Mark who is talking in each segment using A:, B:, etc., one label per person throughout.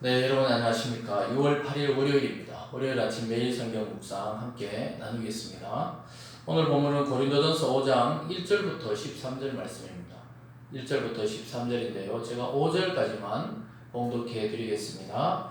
A: 네, 여러분 안녕하십니까. 6월 8일 월요일입니다. 월요일 아침 매일 성경 묵상 함께 나누겠습니다. 오늘 본문은 고린도전서 5장 1절부터 13절 말씀입니다. 1절부터 13절인데요. 제가 5절까지만 봉독해 드리겠습니다.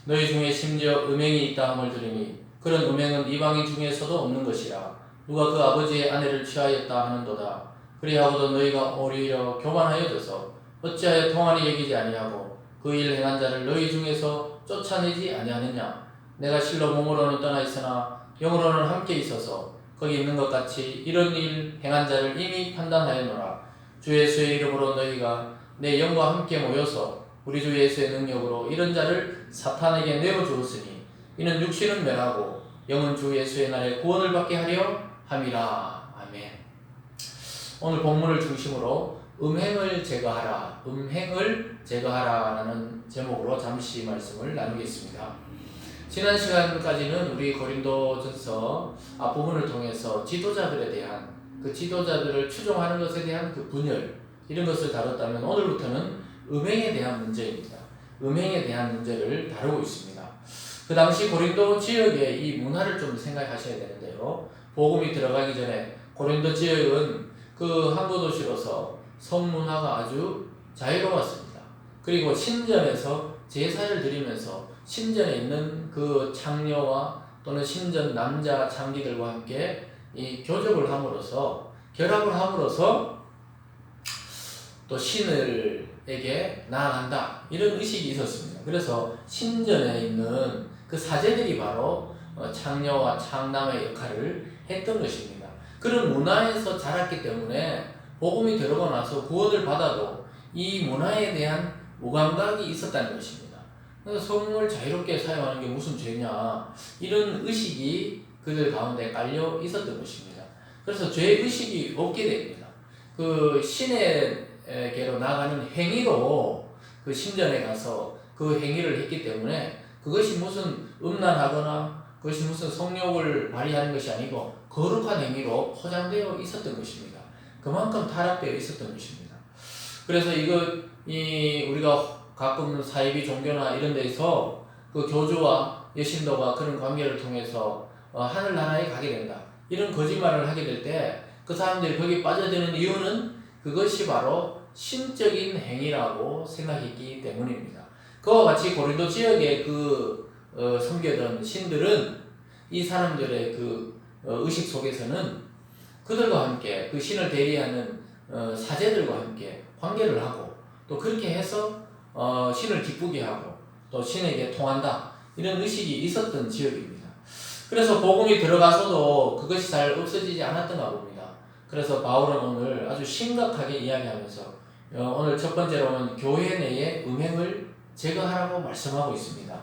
A: 너희 중에 심지어 음행이 있다 함을 들으니 그런 음행은 이방인 중에서도 없는 것이라. 누가 그 아버지의 아내를 취하였다 하는도다. 그리하고도 너희가 오히려 교만하여져서 어찌하여 통한이 여기지 아니하고 그 일 행한 자를 너희 중에서 쫓아내지 아니하느냐. 내가 실로 몸으로는 떠나 있으나 영으로는 함께 있어서 거기 있는 것 같이 이런 일 행한 자를 이미 판단하였노라. 주 예수의 이름으로 너희가 내 영과 함께 모여서 우리 주 예수의 능력으로 이런 자를 사탄에게 내어주었으니 이는 육신은 멸하고 영은 주 예수의 날에 구원을 받게 하려 함이라. 아멘. 오늘 본문을 중심으로 음행을 제거하라, 음행을 제거하라라는 제목으로 잠시 말씀을 나누겠습니다. 지난 시간까지는 우리 고린도전서 앞부분을 통해서 지도자들에 대한 그 지도자들을 추종하는 것에 대한 그 분열 이런 것을 다뤘다면 오늘부터는 음행에 대한 문제입니다. 음행에 대한 문제를 다루고 있습니다. 그 당시 고린도 지역의 이 문화를 좀 생각하셔야 되는데요. 복음이 들어가기 전에 고린도 지역은 그 항구 도시로서 성문화가 아주 자유로웠습니다. 그리고 신전에서 제사를 드리면서 신전에 있는 그 장녀와 또는 신전 남자 장기들과 함께 이 교접을 함으로써 결합을 함으로써 또 신을에게 나아간다 이런 의식이 있었습니다. 그래서 신전에 있는 그 사제들이 바로 창녀와 창남의 역할을 했던 것입니다. 그런 문화에서 자랐기 때문에 복음이 들어가고 나서 구원을 받아도 이 문화에 대한 무감각이 있었다는 것입니다. 그래서 성을 자유롭게 사용하는 게 무슨 죄냐 이런 의식이 그들 가운데 깔려 있었던 것입니다. 그래서 죄의식이 없게 됩니다. 그 신에게로 나가는 행위로 그 신전에 가서 그 행위를 했기 때문에 그것이 무슨 음란하거나 그것이 무슨 성욕을 발휘하는 것이 아니고 거룩한 행위로 포장되어 있었던 것입니다. 그만큼 타락되어 있었던 것입니다. 그래서 우리가 가끔 사이비 종교나 이런 데서 그 교주와 여신도가 그런 관계를 통해서 하늘나라에 가게 된다. 이런 거짓말을 하게 될 때 그 사람들이 거기 빠져드는 이유는 그것이 바로 신적인 행위라고 생각했기 때문입니다. 그와 같이 고린도 지역의 섬겨던 신들은 이 사람들의 의식 속에서는 그들과 함께 그 신을 대리하는 사제들과 함께 관계를 하고 또 그렇게 해서 신을 기쁘게 하고 또 신에게 통한다 이런 의식이 있었던 지역입니다. 그래서 복음이 들어가서도 그것이 잘 없어지지 않았던가 봅니다. 그래서 바울은 오늘 아주 심각하게 이야기하면서 오늘 첫 번째로는 교회 내에 음행을 제거하라고 말씀하고 있습니다.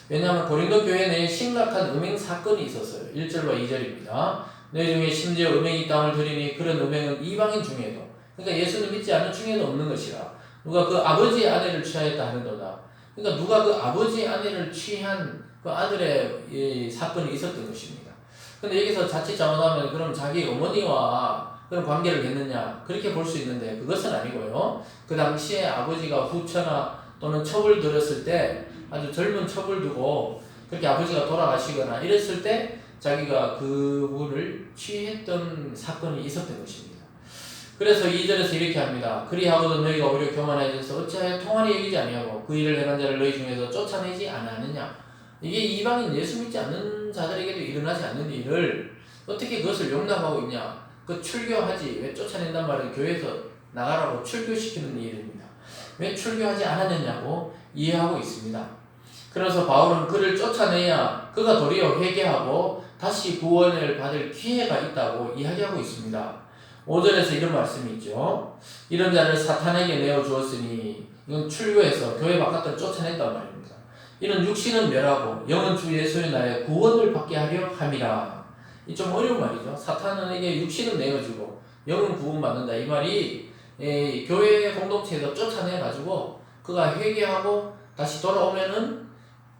A: 왜냐하면 고린도 교회 내에 심각한 음행 사건이 있었어요. 1절과 2절입니다. 너희 중에 심지어 음행이 있다함을 들으니 그런 음행은 이방인 중에도 그러니까 예수님 믿지 않는 중에도 없는 것이라. 누가 그 아버지의 아내를 취하였다 하는도다. 그러니까 누가 그 아버지의 아내를 취한 그 아들의 이 사건이 있었던 것입니다. 근데 여기서 자칫 잘못하면 그럼 자기 어머니와 그런 관계를 했느냐 그렇게 볼 수 있는데 그것은 아니고요. 그 당시에 아버지가 후처나 또는 첩을 들었을 때 아주 젊은 첩을 두고 그렇게 아버지가 돌아가시거나 이랬을 때 자기가 그분을 취했던 사건이 있었던 것입니다. 그래서 2절에서 이렇게 합니다. 그리하고도 너희가 오히려 교만해져서 어찌하여 통한이 여기지 아니하고 그 일을 행한 자를 너희 중에서 쫓아내지 않았느냐. 이게 이방인 예수 믿지 않는 자들에게도 일어나지 않는 일을 어떻게 그것을 용납하고 있냐. 그 출교하지 왜 쫓아낸단 말은 교회에서 나가라고 출교시키는 일입니다. 왜 출교하지 않았느냐고 이해하고 있습니다. 그래서 바울은 그를 쫓아내야 그가 도리어 회개하고 다시 구원을 받을 기회가 있다고 이야기하고 있습니다. 5절에서 이런 말씀이 있죠. 이런 자를 사탄에게 내어주었으니 이건 출교해서 교회 바깥으로 쫓아냈단 말입니다. 이는 육신은 멸하고 영은 주 예수의 날에 구원을 받게 하려 함이라. 이 좀 어려운 말이죠. 사탄에게 육신은 내어주고 영은 구원받는다. 이 말이 교회 공동체에서 쫓아내가지고 그가 회개하고 다시 돌아오면은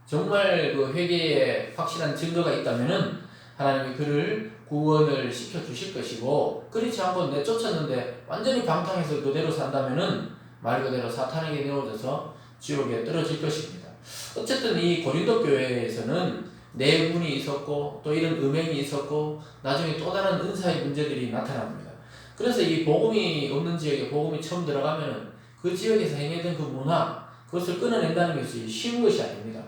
A: 정말 그 회개에 확실한 증거가 있다면은 하나님이 그를 구원을 시켜 주실 것이고 그렇지 않고 내쫓았는데 완전히 방탕해서 그대로 산다면은 말 그대로 사탄에게 내어져서 지옥에 떨어질 것입니다. 어쨌든 이 고린도 교회에서는 내분이 있었고 또 이런 음행이 있었고 나중에 또 다른 은사의 문제들이 나타납니다. 그래서 이 복음이 없는 지역에 복음이 처음 들어가면은 그 지역에서 행해던 그 문화, 그것을 끊어낸다는 것이 쉬운 것이 아닙니다.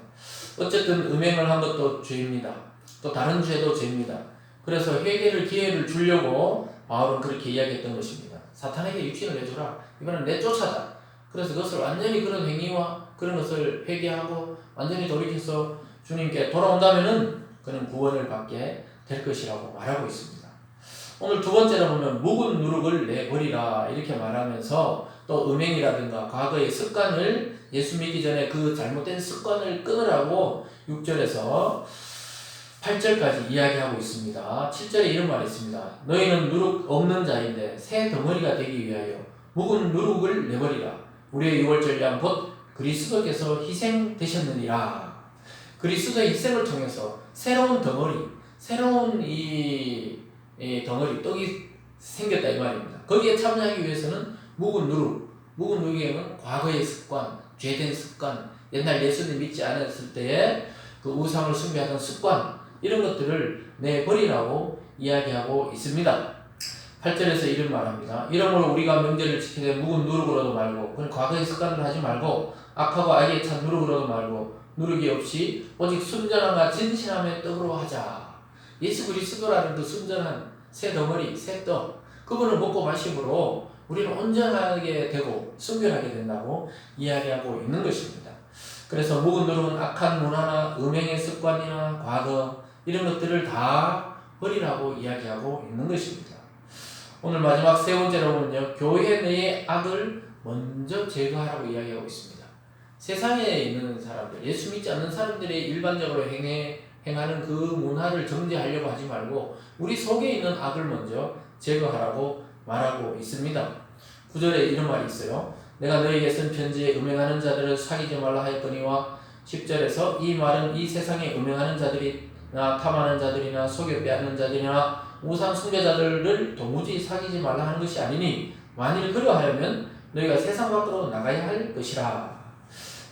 A: 어쨌든 음행을 한 것도 죄입니다. 또 다른 죄도 죄입니다. 그래서 회개를 기회를 주려고 바울은 그렇게 이야기했던 것입니다. 사탄에게 육신을 내주라. 이거는 내쫓아다. 그래서 그것을 완전히 그런 행위와 그런 것을 회개하고 완전히 돌이켜서 주님께 돌아온다면은 그는 구원을 받게 될 것이라고 말하고 있습니다. 오늘 두 번째로 보면 묵은 누룩을 내버리라 이렇게 말하면서 또 음행이라든가 과거의 습관을 예수 믿기 전에 그 잘못된 습관을 끊으라고 6절에서 8절까지 이야기하고 있습니다. 7절에 이런 말이 있습니다. 너희는 누룩 없는 자인데 새 덩어리가 되기 위하여 묵은 누룩을 내버리라. 우리의 유월절 양 곧 그리스도께서 희생되셨느니라. 그리스도의 희생을 통해서 새로운 덩어리, 새로운 이 덩어리, 떡이 생겼다 이 말입니다. 거기에 참여하기 위해서는 묵은 누룩에는 과거의 습관, 죄된 습관, 옛날 예수님 믿지 않았을 때의 그 우상을 숭배하던 습관, 이런 것들을 내버리라고 이야기하고 있습니다. 8절에서 이런 말합니다. 이러므로 우리가 명제를 지키되 묵은 누룩으로도 말고, 그건 과거의 습관을 하지 말고, 악하고 악에 찬 누룩으로도 말고, 누룩이 없이 오직 순전함과 진실함의 떡으로 하자. 예수 그리스도라는 그 순전한 새 덩어리, 새 떡, 그분을 먹고 마심으로 우리는 온전하게 되고 순결하게 된다고 이야기하고 있는 것입니다. 그래서 묵은 누룩은 악한 문화나 음행의 습관이나 과거 이런 것들을 다 버리라고 이야기하고 있는 것입니다. 오늘 마지막 세 번째로 보면요, 교회 내의 악을 먼저 제거하라고 이야기하고 있습니다. 세상에 있는 사람들, 예수 믿지 않는 사람들이 일반적으로 행하는 그 문화를 정죄하려고 하지 말고 우리 속에 있는 악을 먼저 제거하라고 말하고 있습니다. 9절에 이런 말이 있어요. 내가 너희에게 쓴 편지에 음행하는 자들을 사귀지 말라 하였거니와 10절에서 이 말은 이 세상에 음행하는 자들이나 탐하는 자들이나 속여 빼앗는 자들이나 우상 숭배자들을 도무지 사귀지 말라 하는 것이 아니니 만일 그러하려면 너희가 세상 밖으로 나가야 할 것이라.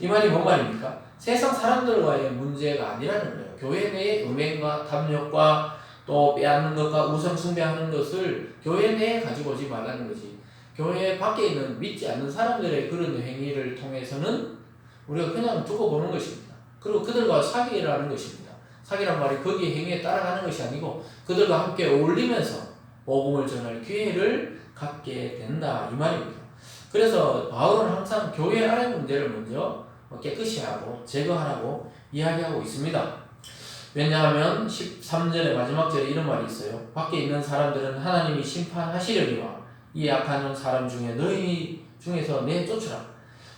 A: 이 말이 뭔 말입니까? 세상 사람들과의 문제가 아니라는 거예요. 교회 내의 음행과 탐욕과 또 빼앗는 것과 우상 숭배하는 것을 교회 내에 가지고 오지 말라는 거지. 교회 밖에 있는 믿지 않는 사람들의 그런 행위를 통해서는 우리가 그냥 두고 보는 것입니다. 그리고 그들과 사귀라는 것입니다. 사귀란 말이 거기에 행위에 따라가는 것이 아니고 그들과 함께 어울리면서 복음을 전할 기회를 갖게 된다 이 말입니다. 그래서 바울은 항상 교회 안의 문제를 먼저 깨끗이 하고 제거하라고 이야기하고 있습니다. 왜냐하면 13절의 마지막 절에 이런 말이 있어요. 밖에 있는 사람들은 하나님이 심판하시려니와 이 악한 사람 중에 너희 중에서 내쫓으라.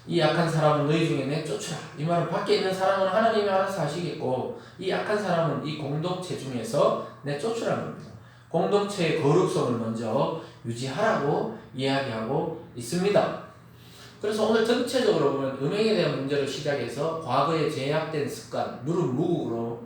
A: 이 악한 사람은 너희 중에 내쫓으라. 이 말은 밖에 있는 사람은 하나님이 알아서 하시겠고 이 악한 사람은 이 공동체 중에서 내쫓으라는 겁니다. 공동체의 거룩성을 먼저 유지하라고 이야기하고 있습니다. 그래서 오늘 전체적으로 보면 음행에 대한 문제로 시작해서 과거의 제약된 습관, 묵은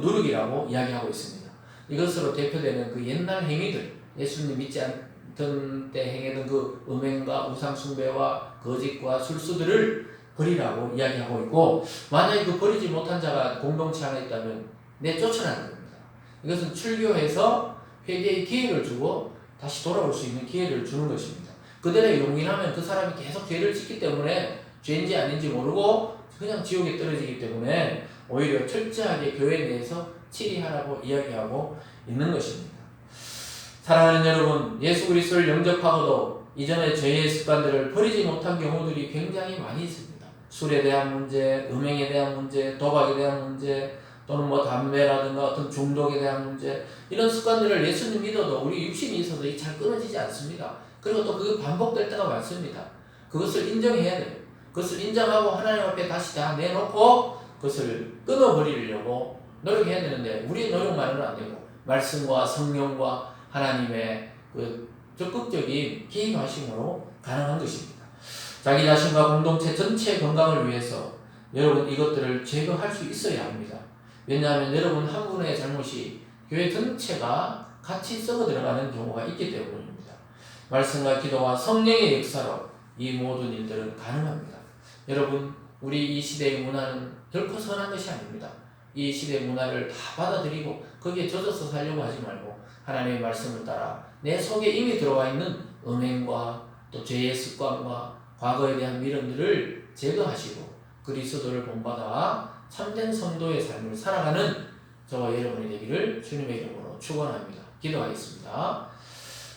A: 누룩이라고 이야기하고 있습니다. 이것으로 대표되는 그 옛날 행위들, 예수님 믿지 않던 때 행했던 그 음행과 우상숭배와 거짓과 술수들을 버리라고 이야기하고 있고, 만약에 그 버리지 못한 자가 공동체 안에 있다면 내쫓으라는 겁니다. 이것은 출교해서 회개의 기회를 주고 다시 돌아올 수 있는 기회를 주는 것입니다. 그들의 용인하면 그 사람이 계속 죄를 짓기 때문에 죄인지 아닌지 모르고 그냥 지옥에 떨어지기 때문에 오히려 철저하게 교회 내에서 치리하라고 이야기하고 있는 것입니다. 사랑하는 여러분, 예수 그리스도를 영접하고도 이전의 죄의 습관들을 버리지 못한 경우들이 굉장히 많이 있습니다. 술에 대한 문제, 음행에 대한 문제, 도박에 대한 문제, 또는 담배라든가 어떤 중독에 대한 문제, 이런 습관들을 예수님 믿어도 우리 육신이 있어도 잘 끊어지지 않습니다. 그리고 또 그게 반복될 때가 많습니다. 그것을 인정해야 돼요. 그것을 인정하고 하나님 앞에 다시 다 내놓고 그것을 끊어버리려고 노력해야 되는데 우리의 노력만으로는 안 되고 말씀과 성령과 하나님의 그 적극적인 개입하심으로 가능한 것입니다. 자기 자신과 공동체 전체 건강을 위해서 여러분 이것들을 제거할 수 있어야 합니다. 왜냐하면 여러분 한 분의 잘못이 교회 전체가 같이 썩어 들어가는 경우가 있기 때문입니다. 말씀과 기도와 성령의 역사로 이 모든 일들은 가능합니다. 여러분, 우리 이 시대의 문화는 결코 선한 것이 아닙니다. 이 시대의 문화를 다 받아들이고 거기에 젖어서 살려고 하지 말고 하나님의 말씀을 따라 내 속에 이미 들어와 있는 음행과 또 죄의 습관과 과거에 대한 미련들을 제거하시고 그리스도를 본받아 참된 성도의 삶을 살아가는 저와 여러분이 되기를 주님의 이름으로 축원합니다. 기도하겠습니다.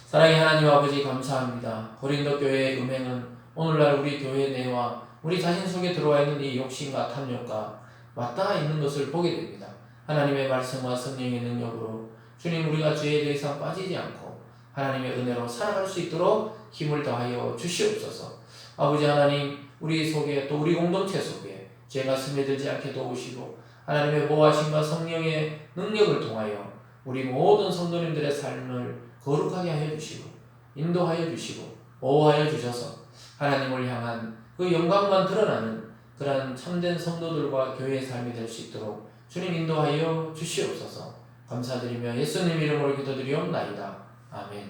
A: 사랑의 하나님 아버지, 감사합니다. 고린도 교회의 음행은 오늘날 우리 교회 내와 우리 자신 속에 들어와 있는 이 욕심과 탐욕과 맞닿아 있는 것을 보게 됩니다. 하나님의 말씀과 성령의 능력으로 주님, 우리가 죄에 더 이상 빠지지 않고 하나님의 은혜로 살아갈 수 있도록 힘을 더하여 주시옵소서. 아버지 하나님, 우리 속에 또 우리 공동체 속에 죄가 스며들지 않게 도우시고 하나님의 보호하심과 성령의 능력을 통하여 우리 모든 성도님들의 삶을 거룩하게 하여 주시고 인도하여 주시고 보호하여 주셔서 하나님을 향한 그 영광만 드러나는 그러한 참된 성도들과 교회의 삶이 될 수 있도록 주님 인도하여 주시옵소서. 감사드리며 예수님 이름으로 기도드리옵나이다. 아멘.